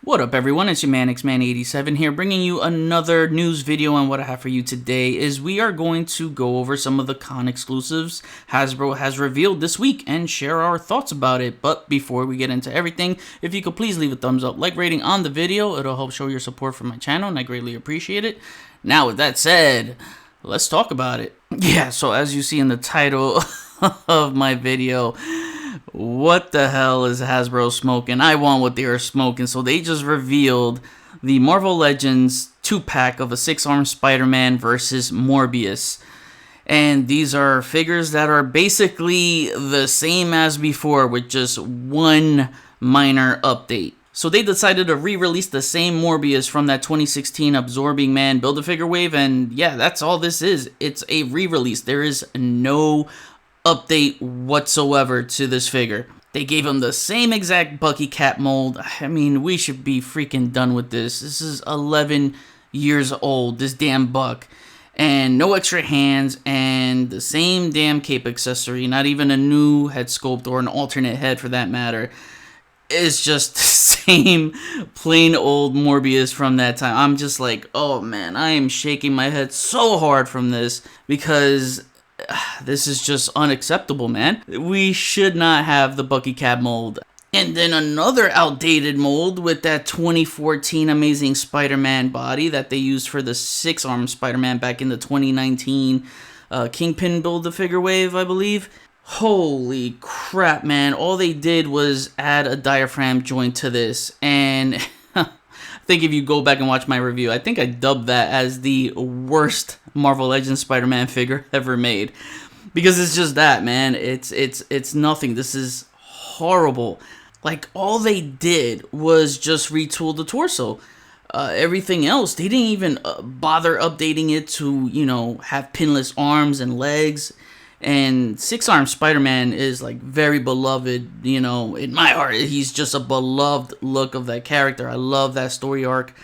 What up everyone, it's your man XMan87 here, bringing you another news video. And what I have for you today is we are going to go over some of the con exclusives Hasbro has revealed this week and share our thoughts about it. But before we get into everything, if you could please leave a thumbs up, like rating on the video, it'll help show your support for my channel and I greatly appreciate it. Now with that said, let's talk about it. Yeah, so as you see in the title of my video, what the hell is Hasbro smoking? I want what they are smoking. So they just revealed the Marvel Legends 2-pack of a 6-armed Spider-Man versus Morbius. And these are figures that are basically the same as before with just one minor update. So they decided to re-release the same Morbius from that 2016 Absorbing Man Build-A-Figure wave. And yeah, that's all this is. It's a re-release. There is no update whatsoever to this figure. They gave him the same exact Bucky Cap mold. I mean, we should be freaking done with this. This is 11 years old, this damn Buck. And no extra hands and the same damn cape accessory, not even a new head sculpt or an alternate head for that matter. It's just the same plain old Morbius from that time. I'm just like, oh man, I am shaking my head so hard from this because this is just unacceptable, man. We should not have the Bucky Cap mold. And then another outdated mold with that 2014 Amazing Spider-Man body that they used for the 6-armed Spider-Man back in the 2019 Kingpin Build-A-Figure wave, I believe. Holy crap, man. All they did was add a diaphragm joint to this. And I think if you go back and watch my review, I think I dubbed that as the worst Marvel Legends Spider-Man figure ever made, because it's just that, man. It's nothing. This is horrible. Like, all they did was just retool the torso. Everything else, they didn't even bother updating it to, you know, have pinless arms and legs. And 6-armed Spider-Man is like very beloved, you know, in my heart. He's just a beloved look of that character. I love that story arc.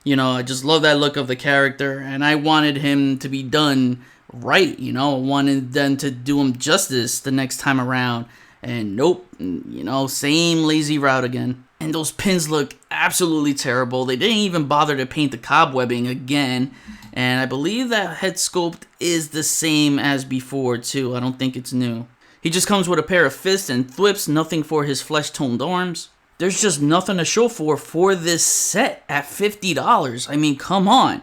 You know, I just love that look of the character, and I wanted him to be done right, you know. I wanted them to do him justice the next time around, and nope, you know, same lazy route again. And those pins look absolutely terrible. They didn't even bother to paint the cobwebbing again, and I believe that head sculpt is the same as before too. I don't think it's new. He just comes with a pair of fists and thwips, nothing for his flesh-toned arms. There's just nothing to show for this set at $50. I mean, come on.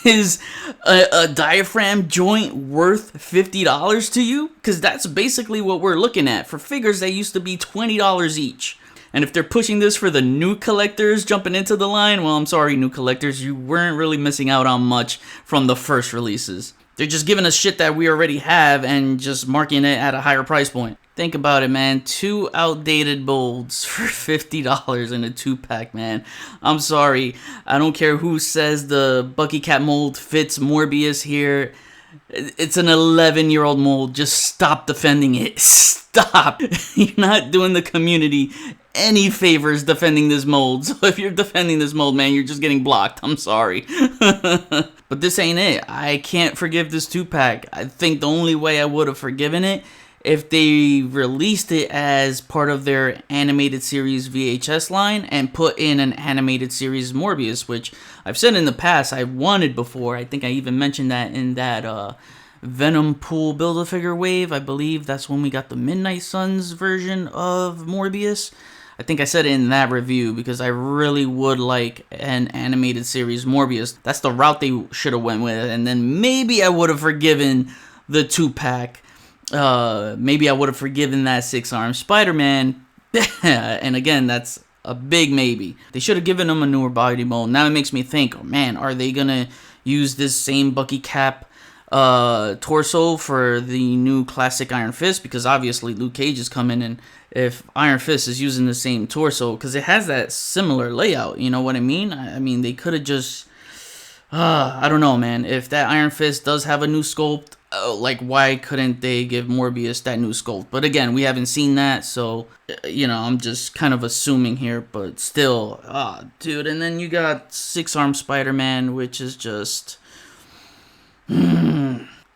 Is a diaphragm joint worth $50 to you? Because that's basically what we're looking at for figures that used to be $20 each. And if they're pushing this for the new collectors jumping into the line, well, I'm sorry, new collectors, you weren't really missing out on much from the first releases. They're just giving us shit that we already have and just marking it at a higher price point. Think about it, man. 2 outdated molds for $50 in a 2-pack, man. I'm sorry. I don't care who says the Bucky Cap mold fits Morbius here. It's an 11-year-old mold. Just stop defending it. Stop. You're not doing the community any favors defending this mold. So if you're defending this mold, man, you're just getting blocked. I'm sorry. But this ain't it. I can't forgive this 2-pack. I think the only way I would have forgiven it if they released it as part of their animated series VHS line and put in an animated series Morbius, which I've said in the past I wanted before. I think I even mentioned that in that Venom Pool Build-A-Figure wave. I believe that's when we got the Midnight Suns version of Morbius. I think I said it in that review because I really would like an animated series Morbius. That's the route they should have went with, and then maybe I would have forgiven the 2-pack. Maybe I would have forgiven that 6-armed Spider-Man. And again, that's a big maybe. They should have given him a newer body mold. Now it makes me think, oh man, are they gonna use this same Bucky Cap torso for the new classic Iron Fist? Because obviously Luke Cage is coming, and if Iron Fist is using the same torso, because it has that similar layout, you know what I mean? I mean, they could have just I don't know, man. If that Iron Fist does have a new sculpt, like, why couldn't they give Morbius that new sculpt? But again, we haven't seen that, so, you know, I'm just kind of assuming here, but still, dude. And then you got 6-armed Spider-Man, which is just,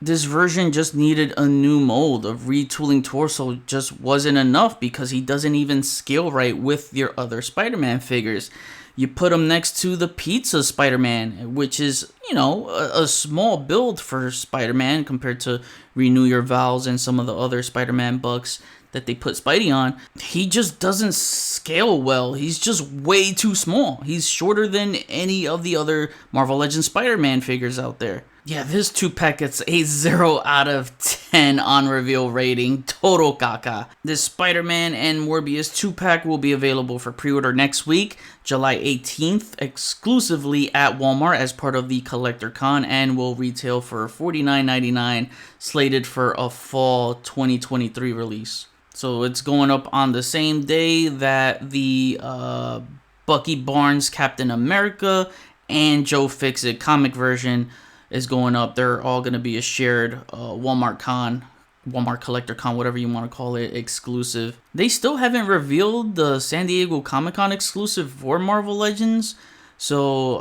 this version just needed a new mold. Of retooling torso just wasn't enough because he doesn't even scale right with your other Spider-Man figures. You put him next to the Pizza Spider-Man, which is, you know, a small build for Spider-Man compared to Renew Your Vows and some of the other Spider-Man bucks that they put Spidey on. He just doesn't scale well. He's just way too small. He's shorter than any of the other Marvel Legends Spider-Man figures out there. Yeah, this 2-pack gets a 0 out of 10 on reveal rating. Total caca. This Spider-Man and Morbius 2-pack will be available for pre-order next week, July 18th, exclusively at Walmart as part of the Collector Con, and will retail for $49.99, slated for a fall 2023 release. So it's going up on the same day that the Bucky Barnes Captain America and Joe Fixit comic version is going up. They're all going to be a shared Walmart Collector Con, whatever you want to call it, exclusive. They still haven't revealed the San Diego Comic-Con exclusive for Marvel Legends. So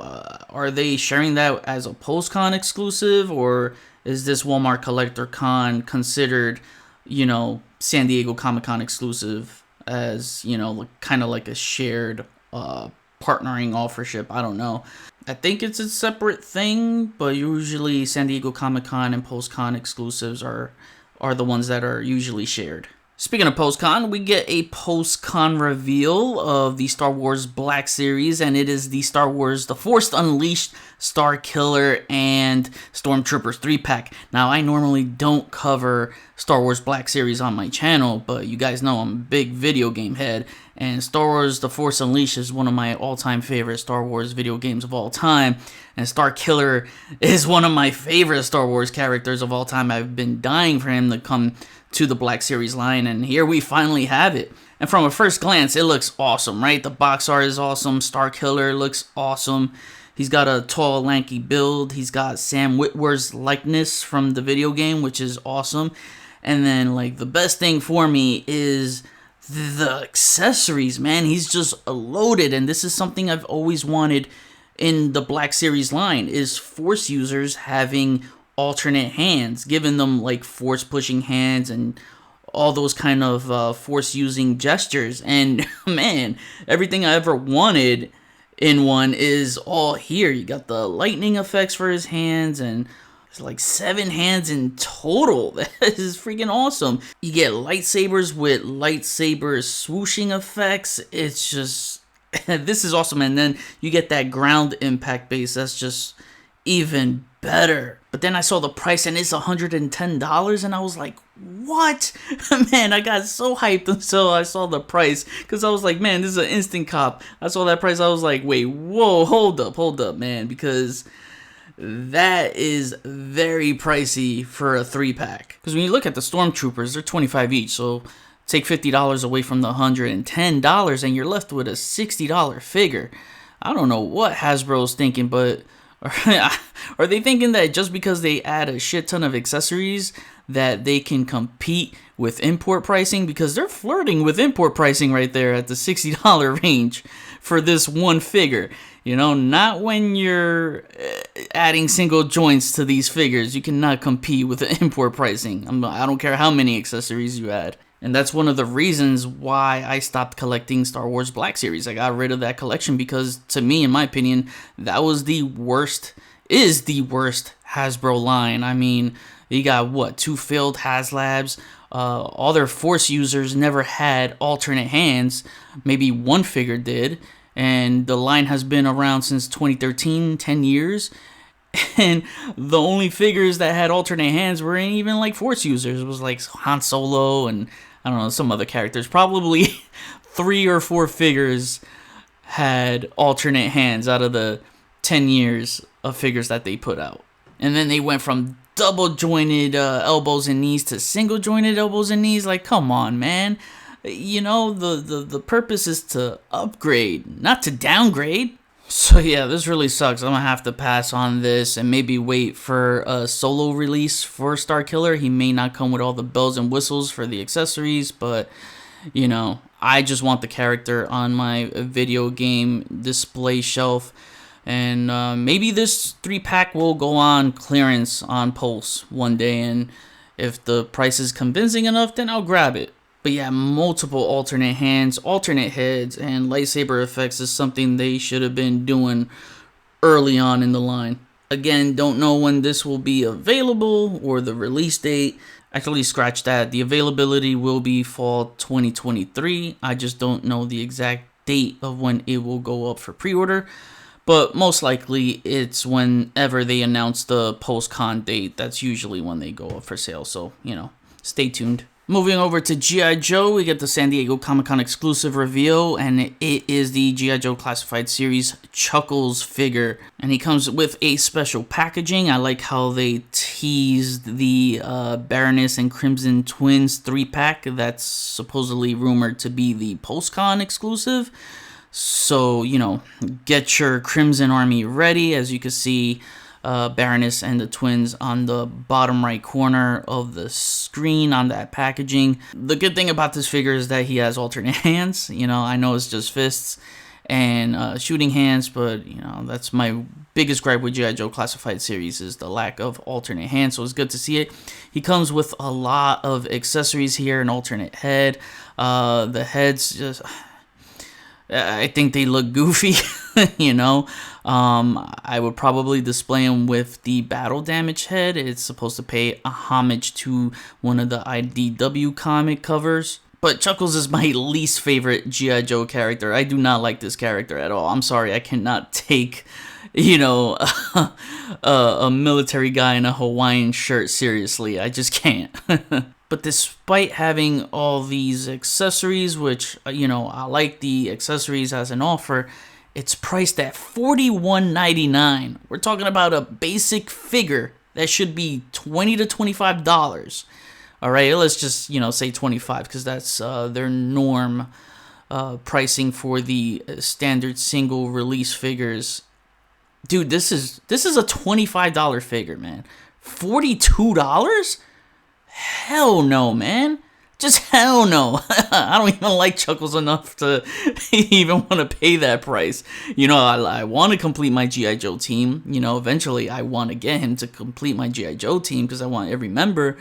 are they sharing that as a post-con exclusive, or is this Walmart Collector Con considered, you know, San Diego Comic-Con exclusive as, you know, kind of like a shared partnering offership? I don't know. I think it's a separate thing, but usually San Diego Comic-Con and post-con exclusives are the ones that are usually shared. Speaking of post-con, we get a post-con reveal of the Star Wars Black Series, and it is the Star Wars The Force Unleashed, Star Killer, and Stormtroopers 3-pack. Now, I normally don't cover Star Wars Black Series on my channel, but you guys know I'm a big video game head, and Star Wars The Force Unleashed is one of my all-time favorite Star Wars video games of all time, and Star Killer is one of my favorite Star Wars characters of all time. I've been dying for him to come to the Black Series line, and here we finally have it. And from a first glance, it looks awesome, right? The box art is awesome. Star Killer looks awesome. He's got a tall, lanky build. He's got Sam Witwer's likeness from the video game, which is awesome. And then, like, the best thing for me is the accessories, man. He's just loaded, and this is something I've always wanted in the Black Series line, is Force users having alternate hands, giving them like force pushing hands and all those kind of force using gestures. And man, everything I ever wanted in one is all here. You got the lightning effects for his hands, and there's like 7 hands in total. That is freaking awesome. You get lightsabers with lightsaber swooshing effects. It's just this is awesome. And then you get that ground impact base. That's just even better. But then I saw the price and it's $110, and I was like, what? Man, I got so hyped until I saw the price, because I was like, man, this is an instant cop. I saw that price, I was like, wait, whoa, hold up, man, because that is very pricey for a 3-pack. Because when you look at the Stormtroopers, they're $25 each, so take $50 away from the $110 and you're left with a $60 figure. I don't know what Hasbro's thinking, but are they thinking that just because they add a shit ton of accessories that they can compete with import pricing? Because they're flirting with import pricing right there at the $60 range for this one figure. You know, not when you're adding single joints to these figures. You cannot compete with the import pricing. I don't care how many accessories you add. And that's one of the reasons why I stopped collecting Star Wars Black Series. I got rid of that collection because, to me, in my opinion, that was the worst Hasbro line. I mean, you got, what, 2 failed HasLabs. All their Force users never had alternate hands. Maybe one figure did. And the line has been around since 2013, 10 years. And the only figures that had alternate hands weren't even like Force users. It was like Han Solo and, I don't know, some other characters. Probably 3 or 4 figures had alternate hands out of the 10 years of figures that they put out. And then they went from double jointed elbows and knees to single jointed elbows and knees. Like, come on, man. You know, the purpose is to upgrade, not to downgrade. So yeah, this really sucks. I'm gonna have to pass on this and maybe wait for a solo release for Star Killer. He may not come with all the bells and whistles for the accessories, but you know, I just want the character on my video game display shelf. And maybe this 3-pack will go on clearance on Pulse one day, and if the price is convincing enough, then I'll grab it. But yeah, multiple alternate hands, alternate heads, and lightsaber effects is something they should have been doing early on in the line. Again, don't know when this will be available or the release date. Actually, scratch that. The availability will be fall 2023. I just don't know the exact date of when it will go up for pre-order. But most likely, it's whenever they announce the post-con date. That's usually when they go up for sale. So, stay tuned. Moving over to G.I. Joe, we get the San Diego Comic-Con exclusive reveal, and it is the G.I. Joe Classified Series Chuckles figure. And he comes with a special packaging. I like how they teased the Baroness and Crimson Twins 3-pack that's supposedly rumored to be the post-con exclusive. So, get your Crimson Army ready. As you can see, Baroness and the twins on the bottom right corner of the screen on that packaging. The good thing about this figure is that he has alternate hands. I know it's just fists and shooting hands, but, that's my biggest gripe with G.I. Joe Classified Series is the lack of alternate hands, so it's good to see it. He comes with a lot of accessories here, an alternate head. The heads just... I think they look goofy, I would probably display them with the battle damage head. It's supposed to pay a homage to one of the IDW comic covers. But Chuckles is my least favorite G.I. Joe character. I do not like this character at all. I'm sorry, I cannot take, a military guy in a Hawaiian shirt seriously. I just can't. But despite having all these accessories, which, I like the accessories as an offer, it's priced at $41.99. We're talking about a basic figure that should be $20 to $25. All right, let's just, say 25 because that's their norm pricing for the standard single release figures. Dude, this is a $25 figure, man. $42? Hell no, man. Just hell no. I don't even like Chuckles enough to even want to pay that price. I want to complete my G.I. Joe team. Eventually I want to get him to complete my G.I. Joe team because I want every member.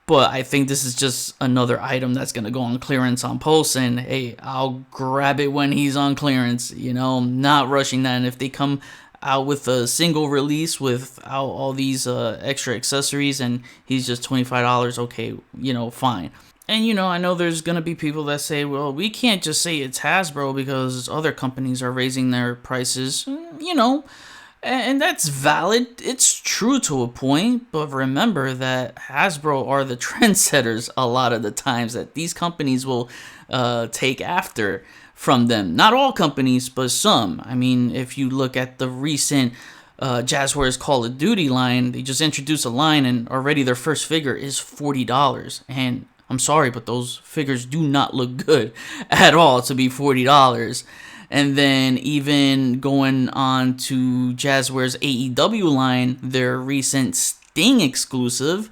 But I think this is just another item that's going to go on clearance on Pulse. And hey, I'll grab it when he's on clearance. I'm not rushing that. And if they come out with a single release without all these extra accessories and he's just $25, okay, fine. And I know there's gonna be people that say, well, we can't just say it's Hasbro because other companies are raising their prices, and that's valid. It's true to a point, but remember that Hasbro are the trendsetters a lot of the times that these companies will take after from them. Not all companies, but some. I mean, if you look at the recent Jazzwares Call of Duty line, they just introduced a line and already their first figure is $40. And I'm sorry, but those figures do not look good at all to be $40. And then even going on to Jazzwares AEW line, their recent Sting exclusive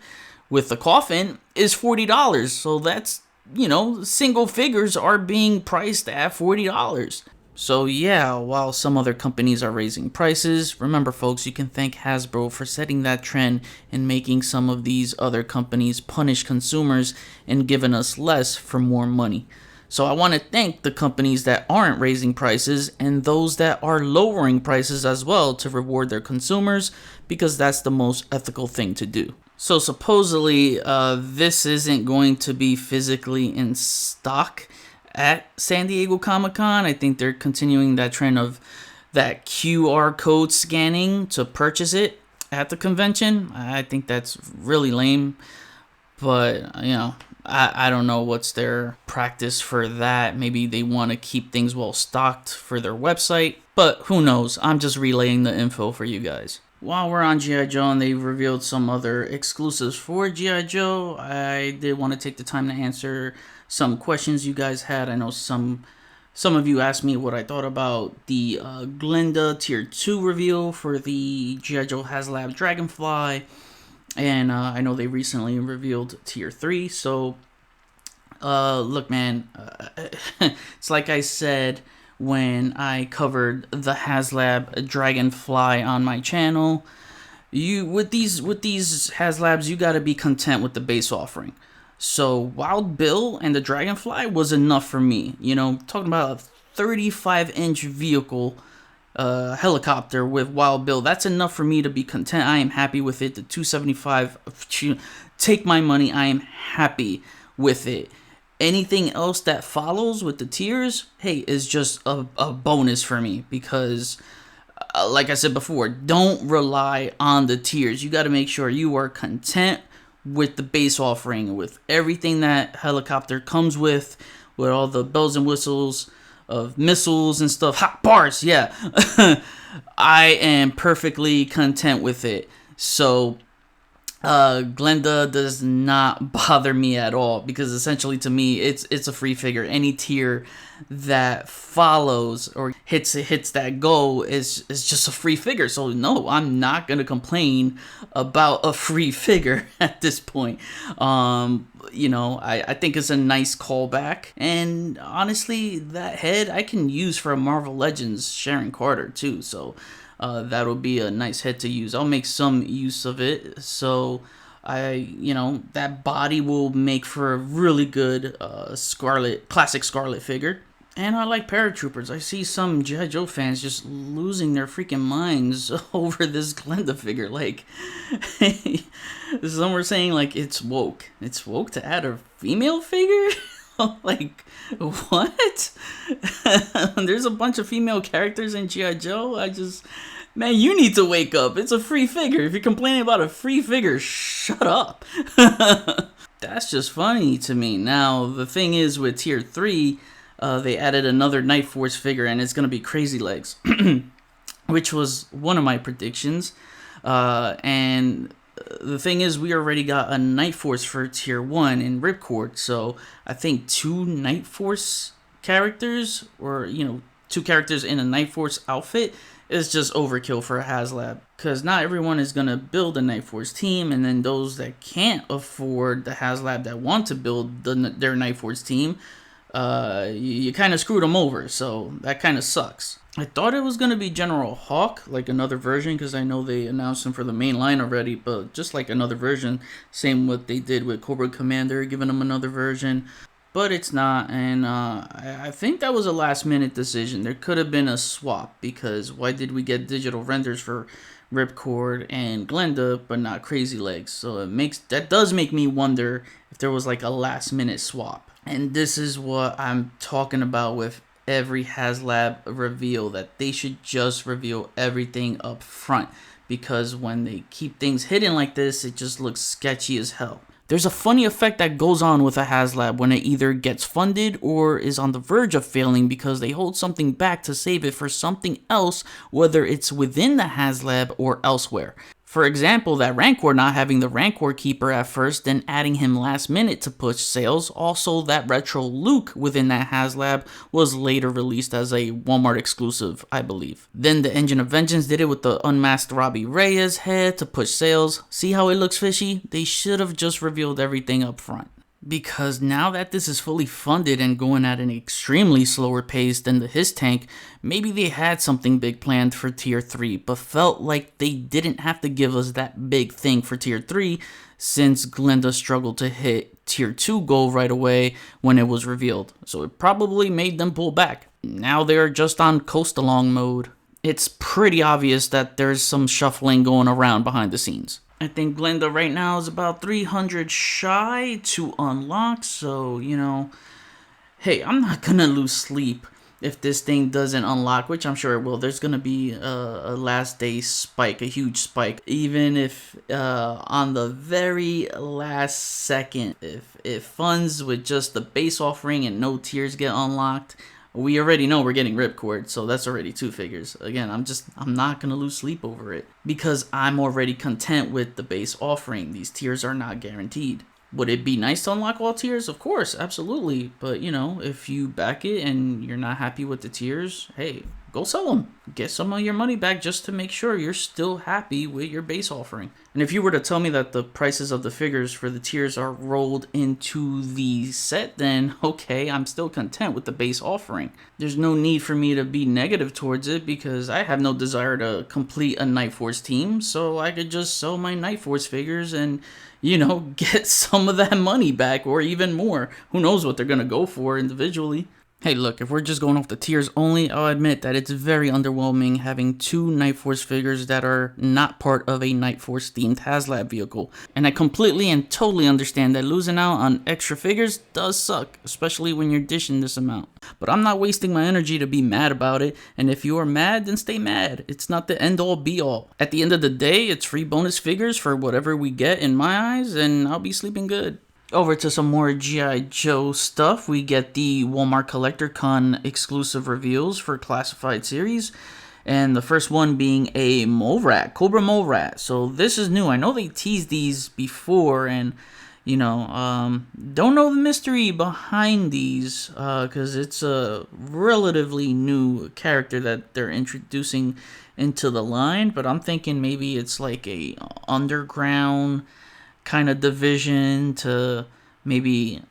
with the coffin is $40. So that's, single figures are being priced at $40. So yeah, while some other companies are raising prices, remember folks, you can thank Hasbro for setting that trend and making some of these other companies punish consumers and giving us less for more money. So I want to thank the companies that aren't raising prices and those that are lowering prices as well to reward their consumers, because that's the most ethical thing to do. So supposedly, this isn't going to be physically in stock at San Diego Comic-Con. I think they're continuing that trend of that QR code scanning to purchase it at the convention. I think that's really lame, but I don't know what's their practice for that. Maybe they want to keep things well stocked for their website, but who knows? I'm just relaying the info for you guys. While we're on G.I. Joe and they revealed some other exclusives for G.I. Joe, I did want to take the time to answer some questions you guys had. I know some of you asked me what I thought about the Glinda Tier 2 reveal for the G.I. Joe HasLab Dragonfly. And I know they recently revealed Tier 3. So, look, man, it's like I said when I covered the HasLab Dragonfly on my channel. With these HasLabs, you gotta be content with the base offering. So Wild Bill and the Dragonfly was enough for me. You know, talking about a 35-inch vehicle, helicopter with Wild Bill. That's enough for me to be content. I am happy with it. The 275, take my money. I am happy with it. Anything else that follows with the tiers, hey, is just a bonus for me because, like I said before, don't rely on the tiers. You got to make sure you are content with the base offering, with everything that helicopter comes with all the bells and whistles of missiles and stuff. Hot bars, yeah. I am perfectly content with it. So Glenda does not bother me at all because essentially to me it's a free figure. Any tier that follows or hits that goal is just a free figure. So no, I'm not gonna complain about a free figure at this point. You know, I think it's a nice callback, and honestly, that head I can use for a Marvel Legends Sharon Carter too. So that'll be a nice head to use. I'll make some use of it. So you know, that body will make for a really good classic Scarlet figure. And I like paratroopers. I see some G.I. Joe fans just losing their freaking minds over this Glenda figure. Like, some were saying, like, it's woke. It's woke to add a female figure? Like, what? There's a bunch of female characters in G.I. Joe. Man, you need to wake up. It's a free figure. If you're complaining about a free figure, shut up. That's just funny to me. Now, the thing is with Tier 3, they added another Night Force figure, and it's going to be Crazy Legs, which was one of my predictions. And the thing is, we already got a Night Force for Tier 1 in Ripcord, so I think 2 Night Force characters, or, you know, 2 characters in a Night Force outfit is just overkill for a HasLab, because not everyone is going to build a Night Force team, and then those that can't afford the HasLab that want to build their Night Force team, you kind of screwed them over, so that kind of sucks. I thought it was going to be General Hawk, like another version, because I know they announced him for the main line already, but just like another version, same what they did with Cobra Commander, giving him another version, but it's not, and I think that was a last minute decision. There could have been a swap, because why did we get digital renders for Ripcord and Glenda, but not Crazy Legs? So that does make me wonder if there was like a last minute swap. And this is what I'm talking about with every HasLab reveal, that they should just reveal everything up front, because when they keep things hidden like this, it just looks sketchy as hell. There's a funny effect that goes on with a HasLab when it either gets funded or is on the verge of failing because they hold something back to save it for something else, whether it's within the HasLab or elsewhere. For example, that Rancor not having the Rancor Keeper at first, then adding him last minute to push sales. Also, that Retro Luke within that HasLab was later released as a Walmart exclusive, I believe. Then the Engine of Vengeance did it with the unmasked Robbie Reyes head to push sales. See how it looks fishy? They should have just revealed everything up front. Because now that this is fully funded and going at an extremely slower pace than the His Tank, maybe they had something big planned for Tier 3, but felt like they didn't have to give us that big thing for Tier 3 since Glenda struggled to hit Tier 2 goal right away when it was revealed. So it probably made them pull back. Now they're just on coast-along mode. It's pretty obvious that there's some shuffling going around behind the scenes. I think Glenda right now is about 300 shy to unlock, so, you know, hey, I'm not gonna lose sleep if this thing doesn't unlock, which I'm sure it will. There's gonna be a last day spike, a huge spike, even if on the very last second, if it funds with just the base offering and no tiers get unlocked, we already know we're getting Ripcord, so that's already 2 figures. Again, I'm not going to lose sleep over it, because I'm already content with the base offering. These tiers are not guaranteed. Would it be nice to unlock all tiers? Of course, absolutely. But, you know, if you back it and you're not happy with the tiers, hey, go sell them. Get some of your money back just to make sure you're still happy with your base offering. And if you were to tell me that the prices of the figures for the tiers are rolled into the set, then okay, I'm still content with the base offering. There's no need for me to be negative towards it because I have no desire to complete a Night Force team, so I could just sell my Night Force figures and, you know, get some of that money back or even more. Who knows what they're going to go for individually. Hey, look, if we're just going off the tiers only, I'll admit that it's very underwhelming having 2 Night Force figures that are not part of a Night Force themed HasLab vehicle. And I completely and totally understand that losing out on extra figures does suck, especially when you're dishing this amount. But I'm not wasting my energy to be mad about it, and if you are mad, then stay mad. It's not the end all be all. At the end of the day, it's free bonus figures for whatever we get in my eyes, and I'll be sleeping good. Over to some more G.I. Joe stuff. We get the Walmart Collector Con exclusive reveals for classified series. And the first one being a Mole Rat, Cobra Mole Rat. So this is new. I know they teased these before and, you know, don't know the mystery behind these because it's a relatively new character that they're introducing into the line. But I'm thinking maybe it's like a underground kind of division to maybe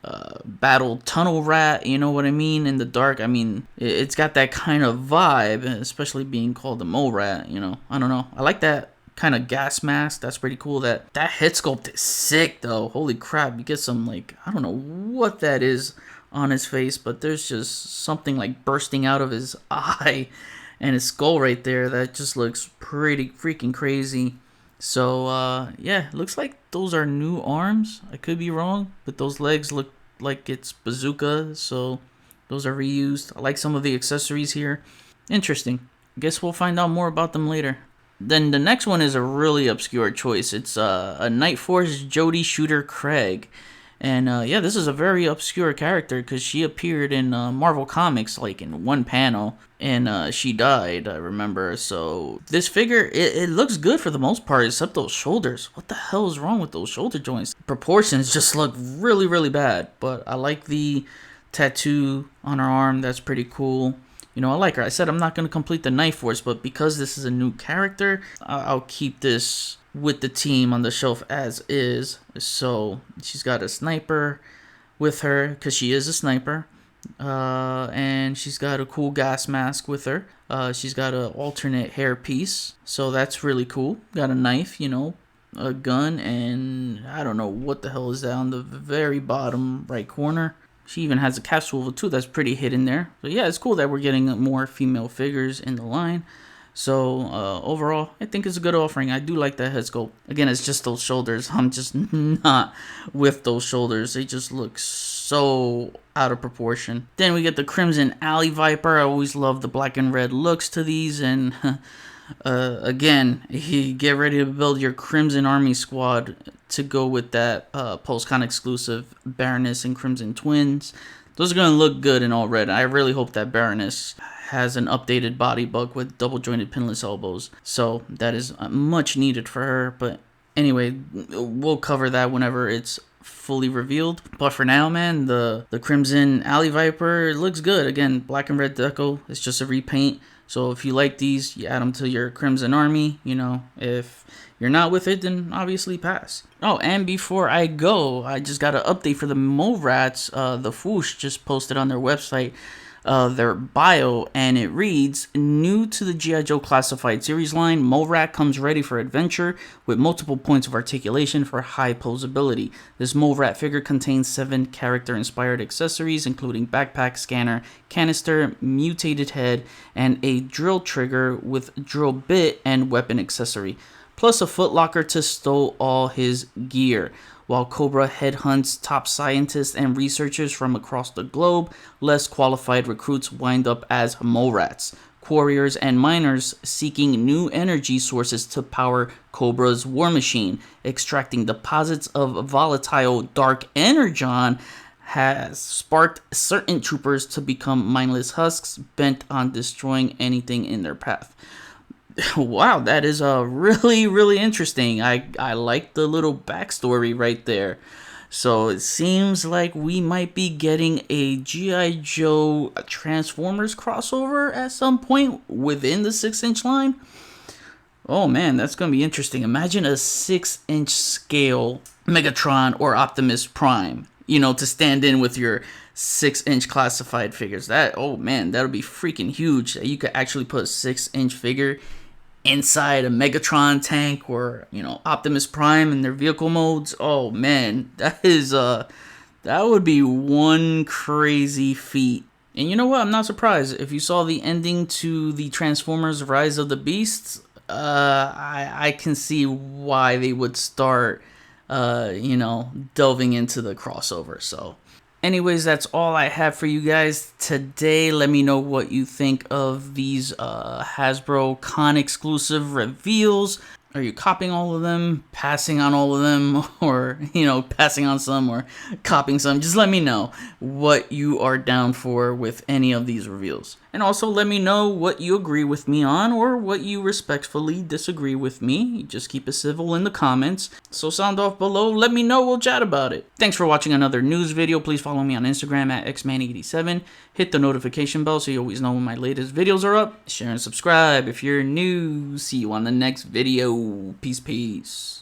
battle Tunnel Rat, you know what I mean, in the dark. I mean, it's got that kind of vibe, especially being called the Mole Rat, you know. I don't know. I like that kind of gas mask. That's pretty cool. That head sculpt is sick, though. Holy crap. You get some, like, I don't know what that is on his face, but there's just something, like, bursting out of his eye and his skull right there that just looks pretty freaking crazy. So, yeah, looks like those are new arms. I could be wrong, but those legs look like it's bazooka, so those are reused. I like some of the accessories here. Interesting. Guess we'll find out more about them later. Then the next one is a really obscure choice. It's a Night Force Jodie Shooter Craig. And yeah, this is a very obscure character because she appeared in Marvel Comics like in one panel and she died, I remember. So this figure, it looks good for the most part except those shoulders. What the hell is wrong with those shoulder joints? Proportions just look really, really bad. But I like the tattoo on her arm. That's pretty cool. You know, I like her. I said I'm not going to complete the Night Force, but because this is a new character, I'll keep this with the team on the shelf as is. So she's got a sniper with her because she is a sniper, and she's got a cool gas mask with her. She's got an alternate hair piece, so that's really cool. Got a knife, you know, a gun, and I don't know what the hell is that on the very bottom right corner. She even has a capsule too that's pretty hidden there. So yeah, it's cool that we're getting more female figures in the line. So overall, I think it's a good offering. I do like that head sculpt. Again, it's just those shoulders. I'm just not with those shoulders. They just look so out of proportion. Then we get the Crimson Alley Viper. I always love the black and red looks to these. And again, you get ready to build your Crimson Army squad to go with that PulseCon exclusive Baroness and Crimson Twins. Those are going to look good in all red. I really hope that Baroness has an updated body buck with double jointed pinless elbows. So that is much needed for her. But anyway, we'll cover that whenever it's fully revealed. But for now, man, the Crimson Alley Viper looks good. Again, black and red deco. It's just a repaint. So if you like these, you add them to your Crimson Army. You know, if you're not with it, then obviously pass. Oh, and before I go, I just got an update for the Mole Rats. The Foosh just posted on their website their bio, and it reads, new to the G.I. Joe Classified Series line, Mole Rat comes ready for adventure with multiple points of articulation for high posability. This Mole Rat figure contains 7 character-inspired accessories, including backpack, scanner, canister, mutated head, and a drill trigger with drill bit and weapon accessory, plus a footlocker to stow all his gear. While Cobra headhunts top scientists and researchers from across the globe, less qualified recruits wind up as Mole Rats, quarriers and miners seeking new energy sources to power Cobra's war machine. Extracting deposits of volatile dark energon has sparked certain troopers to become mindless husks bent on destroying anything in their path. Wow, that is really, really interesting. I like the little backstory right there. So it seems like we might be getting a G.I. Joe Transformers crossover at some point within the 6-inch line. Oh man, that's going to be interesting. Imagine a 6-inch scale Megatron or Optimus Prime, to stand in with your 6-inch classified figures. Oh man, that'll be freaking huge. You could actually put a 6-inch figure inside a Megatron tank or, Optimus Prime in their vehicle modes. Oh man, that would be one crazy feat. And you know what? I'm not surprised. If you saw the ending to the Transformers Rise of the Beasts, I can see why they would start, delving into the crossover. So, anyways, that's all I have for you guys today. Let me know what you think of these Hasbro Con exclusive reveals. Are you copying all of them, passing on all of them, or, passing on some or copying some? Just let me know what you are down for with any of these reveals. And also let me know what you agree with me on or what you respectfully disagree with me. Just keep it civil in the comments. So sound off below. Let me know. We'll chat about it. Thanks for watching another news video. Please follow me on Instagram at xman87. Hit the notification bell so you always know when my latest videos are up. Share and subscribe if you're new. See you on the next video. Peace, peace.